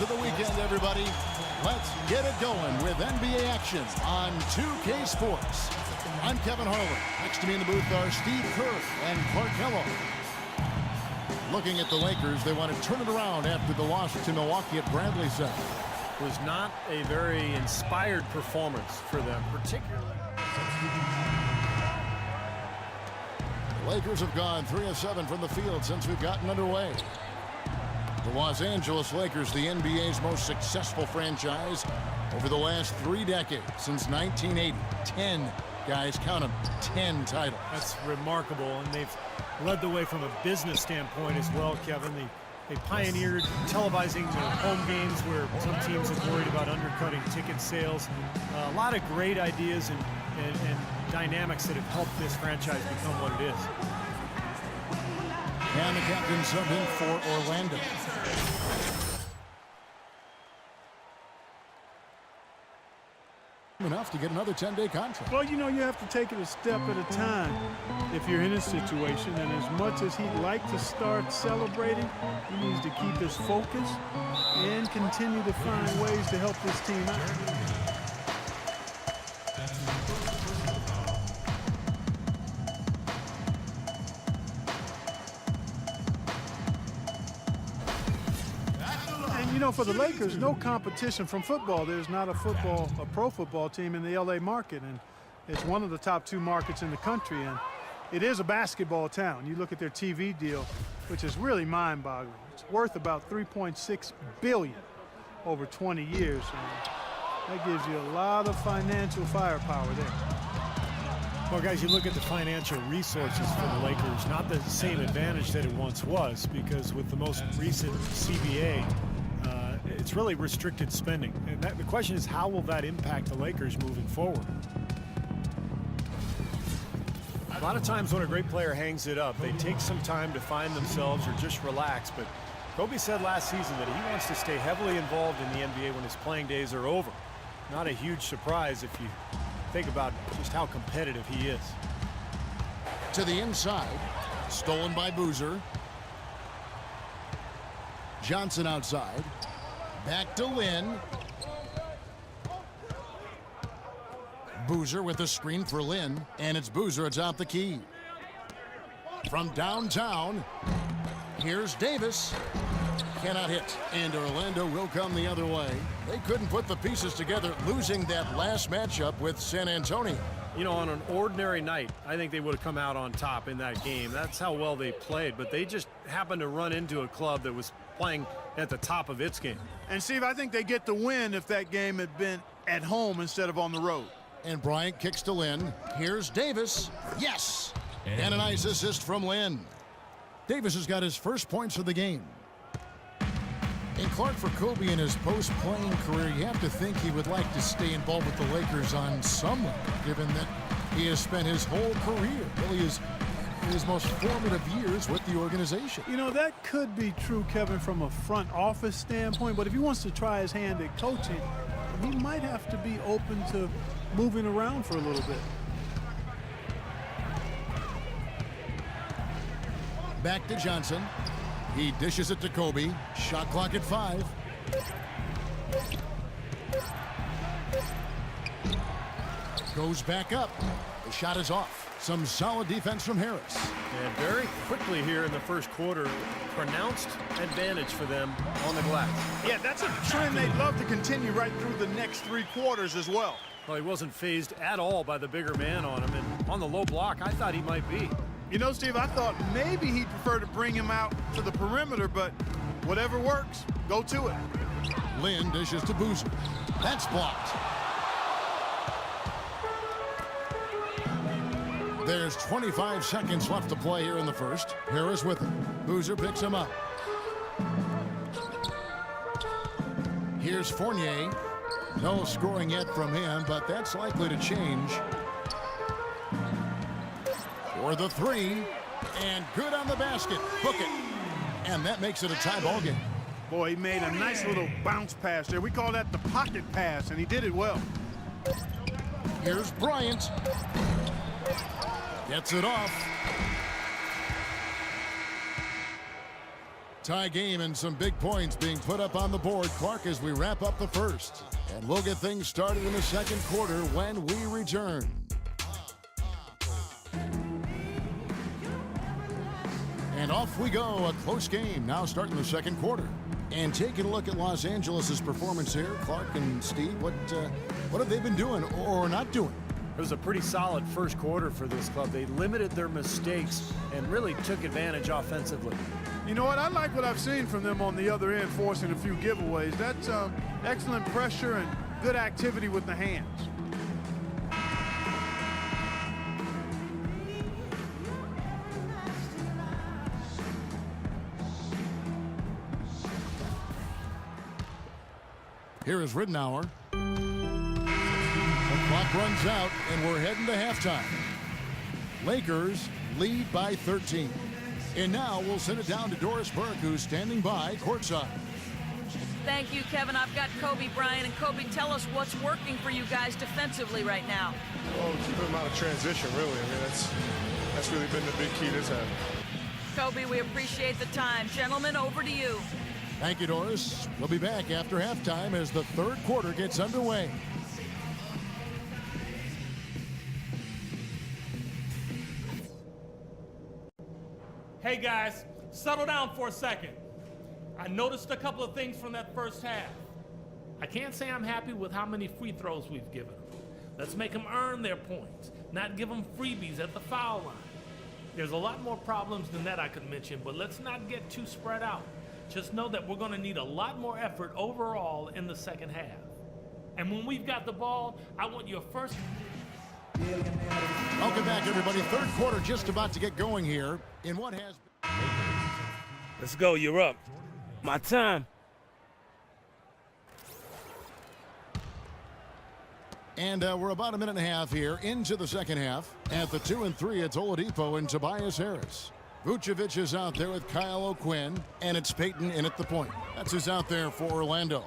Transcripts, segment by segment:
of the weekend, everybody. Let's get it going with NBA action on 2K Sports. I'm Kevin Harlan. Next to me in the booth are Steve Kerr and Clark Hello. Looking at the Lakers, they want to turn it around after the loss to Milwaukee at Bradley Center. Was not a very inspired performance for them, particularly. The Lakers have gone 3 of 7 from the field since we've gotten underway. The Los Angeles Lakers, the NBA's most successful franchise over the last 3 decades, since 1980. 10, guys, count them, 10 titles. That's remarkable, and they've led the way from a business standpoint as well, Kevin. They pioneered televising their home games where some teams have worried about undercutting ticket sales. A lot of great ideas and dynamics that have helped this franchise become what it is. And the captain subbed in for Orlando. Enough to get another 10-day contract. Well, you know, you have to take it a step at a time if you're in a situation, and as much as he'd like to start celebrating, he needs to keep his focus and continue to find ways to help this team out. You know, for the Lakers, no competition from football. There's not a pro football team in the LA market, and it's one of the top 2 markets in the country, and it is a basketball town. You look at their TV deal, which is really mind-boggling. It's worth about $3.6 billion over 20 years, and that gives you a lot of financial firepower there. Well, guys, you look at the financial resources for the Lakers, not the same advantage that it once was, because with the most recent CBA, it's really restricted spending. And the question is, how will that impact the Lakers moving forward? A lot of times when a great player hangs it up, they take some time to find themselves or just relax. But Kobe said last season that he wants to stay heavily involved in the NBA when his playing days are over. Not a huge surprise if you think about just how competitive he is. To the inside, stolen by Boozer. Johnson outside. Back to Lynn. Boozer with the screen for Lynn, and it's Boozer atop the key. From downtown, here's Davis. Cannot hit, and Orlando will come the other way. They couldn't put the pieces together, losing that last matchup with San Antonio. You know, on an ordinary night, I think they would have come out on top in that game. That's how well they played, but they just happened to run into a club that was playing at the top of its game. And Steve, I think they get the win if that game had been at home instead of on the road. And Bryant kicks to Lynn. Here's Davis. Yes! And a nice assist from Lynn. Davis has got his first points of the game. And Clark, for Kobe in his post-playing career, you have to think he would like to stay involved with the Lakers on some level, given that he has spent his whole career, really his most formative years with the organization. You know, that could be true, Kevin, from a front office standpoint, but if he wants to try his hand at coaching, he might have to be open to moving around for a little bit. Back to Johnson. He dishes it to Kobe. Shot clock at 5. Goes back up. The shot is off. Some solid defense from Harris. And very quickly here in the first quarter, pronounced advantage for them on the glass. Yeah, that's a trend they'd love to continue right through the next 3 quarters as well. Well, he wasn't phased at all by the bigger man on him, and on the low block, I thought he might be. You know, Steve, I thought maybe he'd prefer to bring him out to the perimeter, but whatever works, go to it. Lynn dishes to Boozer. That's blocked. There's 25 seconds left to play here in the first. Harris with him. Boozer picks him up. Here's Fournier. No scoring yet from him, but that's likely to change. For the 3, and good on the basket. Book it. And that makes it a tie ball game. Boy, he made a nice little bounce pass there. We call that the pocket pass, and he did it well. Here's Bryant. Gets it off. Tie game and some big points being put up on the board, Clark, as we wrap up the first. And we'll get things started in the second quarter when we return. And off we go, a close game now starting the second quarter. And taking a look at Los Angeles' performance here, Clark and Steve, what have they been doing or not doing? It was a pretty solid first quarter for this club. They limited their mistakes and really took advantage offensively. You know what? I like what I've seen from them on the other end, forcing a few giveaways. That's excellent pressure and good activity with the hands. Here is Ridenour. The clock runs out, and we're heading to halftime. Lakers lead by 13. And now we'll send it down to Doris Burke, who's standing by courtside. Thank you, Kevin. I've got Kobe Bryant. And Kobe, tell us what's working for you guys defensively right now. Well, keep them out of transition, really. I mean, that's really been the big key this half. Kobe, we appreciate the time. Gentlemen, over to you. Thank you, Doris. We'll be back after halftime as the third quarter gets underway. Hey guys, settle down for a second. I noticed a couple of things from that first half. I can't say I'm happy with how many free throws we've given them. Let's make them earn their points, not give them freebies at the foul line. There's a lot more problems than that I could mention, but let's not get too spread out. Just know that we're going to need a lot more effort overall in the second half. And when we've got the ball, I want your first... Welcome back, everybody. Third quarter just about to get going here in what has been... Let's go, you're up. My time. And we're about a minute and a half here into the second half. At the 2 and 3, it's Oladipo and Tobias Harris. Vucevic is out there with Kyle O'Quinn, and it's Payton in at the point. That's who's out there for Orlando.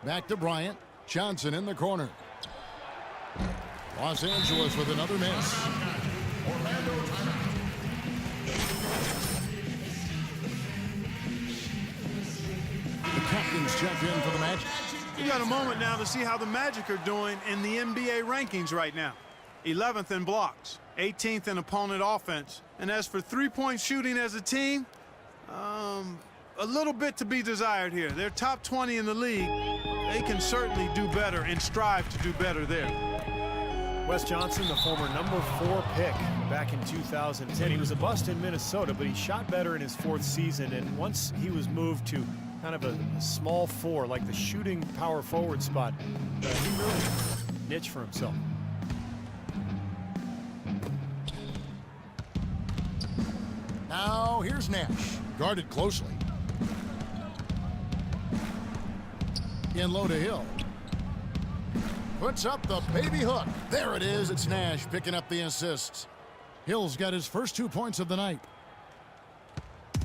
Back to Bryant. Johnson in the corner. Los Angeles with another miss. The captains check in for the Magic. You got a moment now to see how the Magic are doing in the NBA rankings right now. 11th in blocks, 18th in opponent offense. And as for three-point shooting as a team, a little bit to be desired here. They're top 20 in the league. They can certainly do better and strive to do better there. Wes Johnson, the former #4 pick back in 2010. He was a bust in Minnesota, but he shot better in his fourth season. And once he was moved to kind of a small four, like the shooting power forward spot, he really niche for himself. Now here's Nash, guarded closely. In low to Hill. Puts up the baby hook. There it is. It's Nash picking up the assist. Hill's got his first 2 points of the night.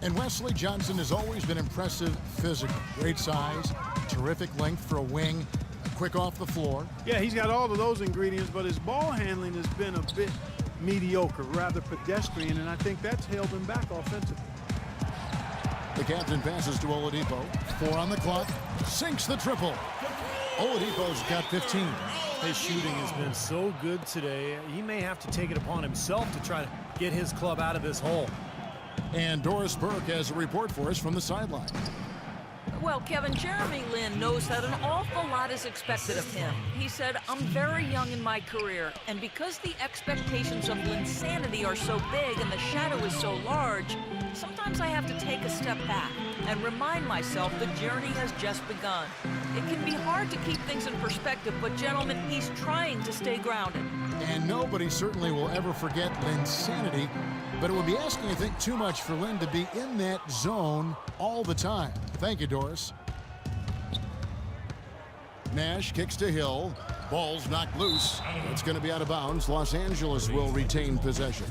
And Wesley Johnson has always been impressive physically. Great size, terrific length for a wing, quick off the floor. Yeah, he's got all of those ingredients, but his ball handling has been a bit mediocre, rather pedestrian, and I think that's held him back offensively. The captain passes to Oladipo. 4 on the clock. Sinks the triple. Oladipo's got 15. His shooting has been so good today. He may have to take it upon himself to try to get his club out of this hole. And Doris Burke has a report for us from the sideline. Well, Kevin, Jeremy Lin knows that an awful lot is expected of him. He said, I'm very young in my career, and because the expectations of Linsanity are so big and the shadow is so large, sometimes I have to take a step back and remind myself the journey has just begun. It can be hard to keep things in perspective, but gentlemen, he's trying to stay grounded. And nobody certainly will ever forget Linsanity, but it would be asking, I think, too much for Lin to be in that zone all the time. Thank you, Doris. Nash kicks to Hill. Ball's knocked loose. It's going to be out of bounds. Los Angeles will retain possession.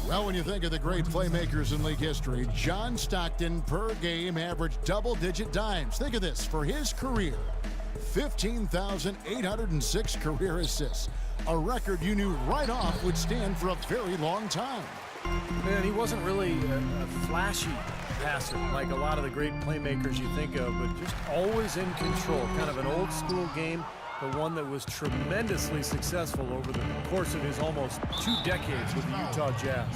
Well, when you think of the great playmakers in league history, John Stockton per game averaged double-digit dimes. Think of this. For his career, 15,806 career assists. A record you knew right off would stand for a very long time. Man, he wasn't really a flashy passer, like a lot of the great playmakers you think of, but just always in control. Kind of an old school game, but one that was tremendously successful over the course of his almost 2 decades with the Utah Jazz.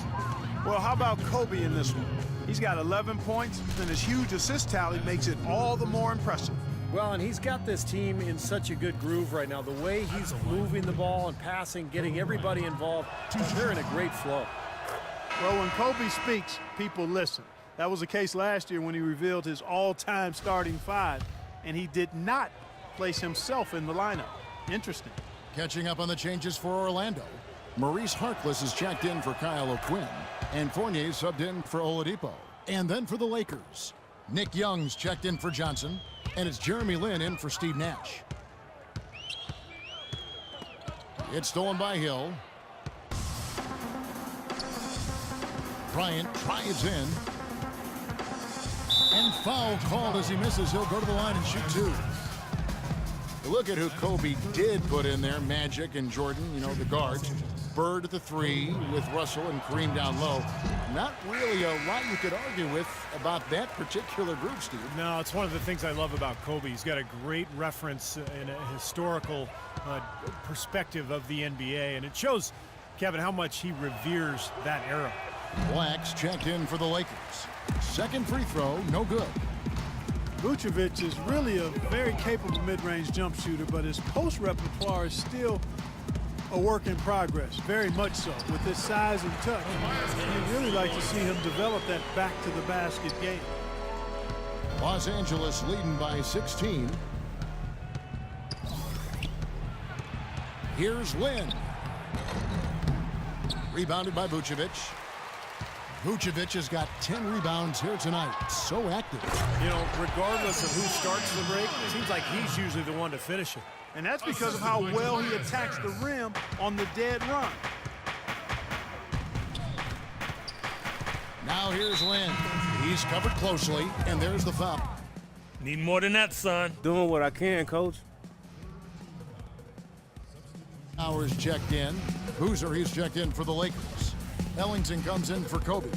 Well, how about Kobe in this one? He's got 11 points, and his huge assist tally makes it all the more impressive. Well, and he's got this team in such a good groove right now. The way he's moving the ball and passing, getting everybody involved, they're in a great flow. Well, when Kobe speaks, people listen. That was the case last year when he revealed his all-time starting 5, and he did not place himself in the lineup. Interesting. Catching up on the changes for Orlando. Maurice Harkless is checked in for Kyle O'Quinn, and Fournier subbed in for Oladipo. And then for the Lakers, Nick Young's checked in for Johnson, and it's Jeremy Lin in for Steve Nash. It's stolen by Hill. Bryant drives in. And foul called as he misses. He'll go to the line and shoot 2. Look at who Kobe did put in there. Magic and Jordan, you know, the guards. Bird at the 3 with Russell and Kareem down low. Not really a lot you could argue with about that particular group, Steve. No, it's one of the things I love about Kobe. He's got a great reference and a historical perspective of the NBA, and it shows, Kevin, how much he reveres that era. Black's checked in for the Lakers. Second free throw, no good. Vucevic is really a very capable mid-range jump shooter, but his post repertoire is still a work in progress, very much so. With his size and touch, you'd really like to see him develop that back-to-the-basket game. Los Angeles leading by 16. Here's Lin. Rebounded by Vucevic. Vucevic has got 10 rebounds here tonight. So active. You know, regardless of who starts the break, it seems like he's usually the one to finish it. And that's because of how well he attacks the rim on the dead run. Now here's Lin. He's covered closely, and there's the foul. Need more than that, son. Doing what I can, coach. Hours checked in. Boozer, he's checked in for the Lakers. Ellington comes in for Kobe.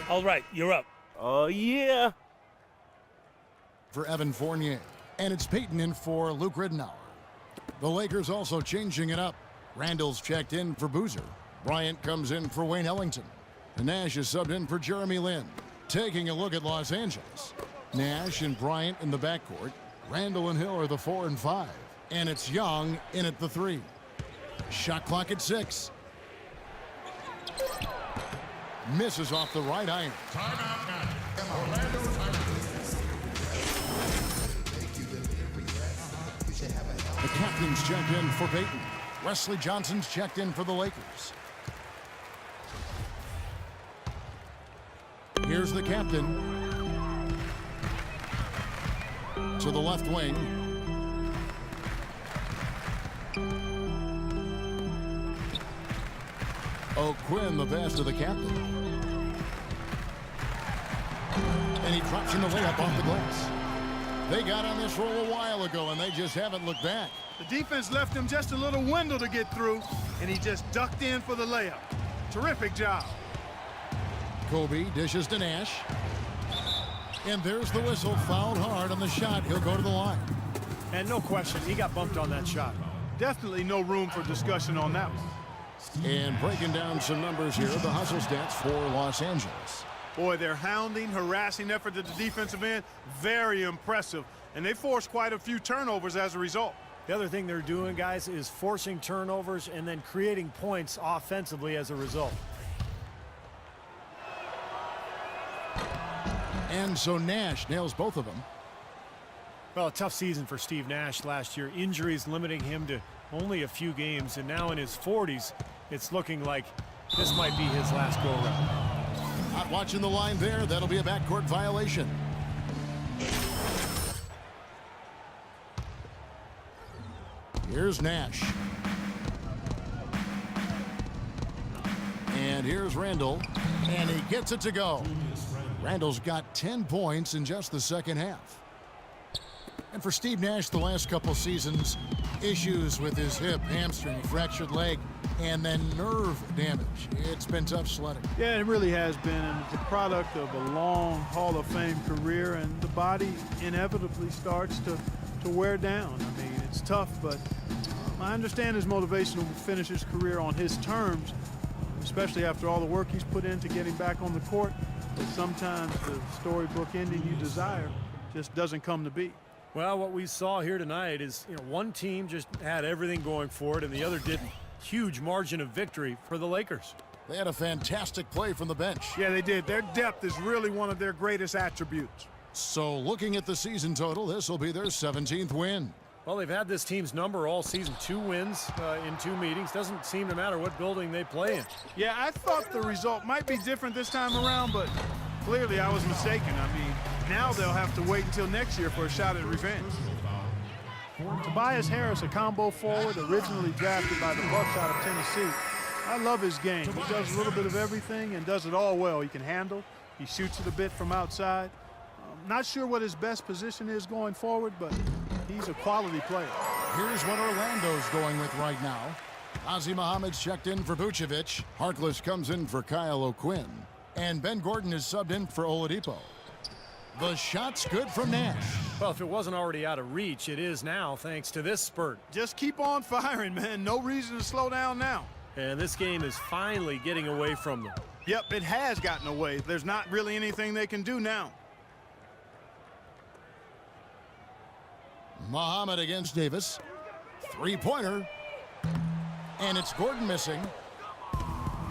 All right, you're up. Oh, yeah. For Evan Fournier. And it's Peyton in for Luke Ridenour. The Lakers also changing it up. Randall's checked in for Boozer. Bryant comes in for Wayne Ellington. And Nash is subbed in for Jeremy Lin. Taking a look at Los Angeles. Nash and Bryant in the backcourt. Randall and Hill are the 4 and 5. And it's Young in at the 3. Shot clock at 6. Misses off the right iron. The captain's checked in for Peyton. Wesley Johnson's checked in for the Lakers. Here's the captain. To the left wing. O'Quinn, the pass to the captain. And he drops in the layup off the glass. They got on this roll a while ago, and they just haven't looked back. The defense left him just a little window to get through, and he just ducked in for the layup. Terrific job. Kobe dishes to Nash. And there's the whistle. Fouled hard on the shot. He'll go to the line. And no question, he got bumped on that shot. Definitely no room for discussion on that one. And breaking down some numbers here, the hustle stats for Los Angeles. Boy, their hounding, harassing effort at the defensive end, very impressive. And they forced quite a few turnovers as a result. The other thing they're doing, guys, is forcing turnovers and then creating points offensively as a result. And so Nash nails both of them. Well, a tough season for Steve Nash last year. Injuries limiting him to only a few games, and now in his 40s, it's looking like this might be his last go-around. Not watching the line there. That'll be a backcourt violation. Here's Nash. And here's Randall. And he gets it to go. Randall's got 10 points in just the second half. And for Steve Nash, the last couple seasons, issues with his hip, hamstring, fractured leg, and then nerve damage. It's been tough sledding. Yeah, it really has been, and it's a product of a long Hall of Fame career, and the body inevitably starts to wear down. I mean, it's tough, but I understand his motivation to finish his career on his terms, especially after all the work he's put in to get him back on the court. But sometimes the storybook ending you desire just doesn't come to be. Well, what we saw here tonight is, one team just had everything going for it, and the other didn't. Huge margin of victory for the Lakers. They had a fantastic play from the bench. Yeah, they did. Their depth is really one of their greatest attributes. So looking at the season total, this will be their 17th win. Well, they've had this team's number all season. 2 wins in 2 meetings. Doesn't seem to matter what building they play in. Yeah, I thought the result might be different this time around, but clearly I was mistaken. I mean, now they'll have to wait until next year for a shot at revenge. Tobias Harris, a combo forward, originally drafted by the Bucks out of Tennessee. I love his game. He does a little bit of everything and does it all well. He can handle. He shoots it a bit from outside. Not sure what his best position is going forward, but he's a quality player. Here's what Orlando's going with right now. Ozzie Muhammad's checked in for Vucevic. Harkless comes in for Kyle O'Quinn. And Ben Gordon is subbed in for Oladipo. The shot's good from Nash. Well, if it wasn't already out of reach, it is now thanks to this spurt. Just keep on firing, man. No reason to slow down now. And this game is finally getting away from them. Yep, it has gotten away. There's not really anything they can do now. Muhammad against Davis. 3-pointer. And it's Gordon missing.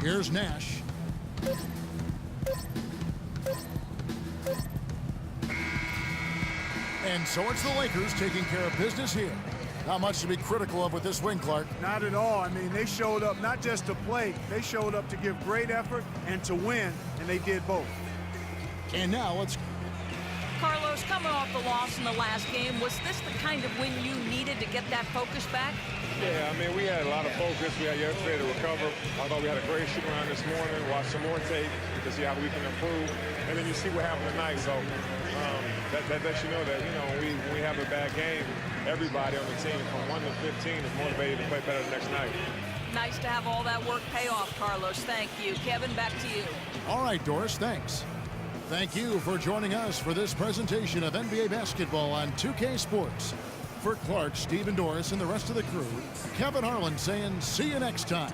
Here's Nash. And so it's the Lakers taking care of business here. Not much to be critical of with this win, Clark. Not at all. I mean, they showed up not just to play. They showed up to give great effort and to win, and they did both. And now let's... Carlos, coming off the loss in the last game, was this the kind of win you needed to get that focus back? Yeah, I mean, we had a lot of focus. We had yesterday to recover. I thought we had a great shoot around this morning. Watch some more tape to see how we can improve. And then you see what happened tonight. So that lets you know that, when we have a bad game, everybody on the team from 1 to 15 is motivated to play better the next night. Nice to have all that work pay off, Carlos. Thank you. Kevin, back to you. All right, Doris, thanks. Thank you for joining us for this presentation of NBA basketball on 2K Sports. For Clark, Steve, and Doris, and the rest of the crew, Kevin Harlan saying see you next time.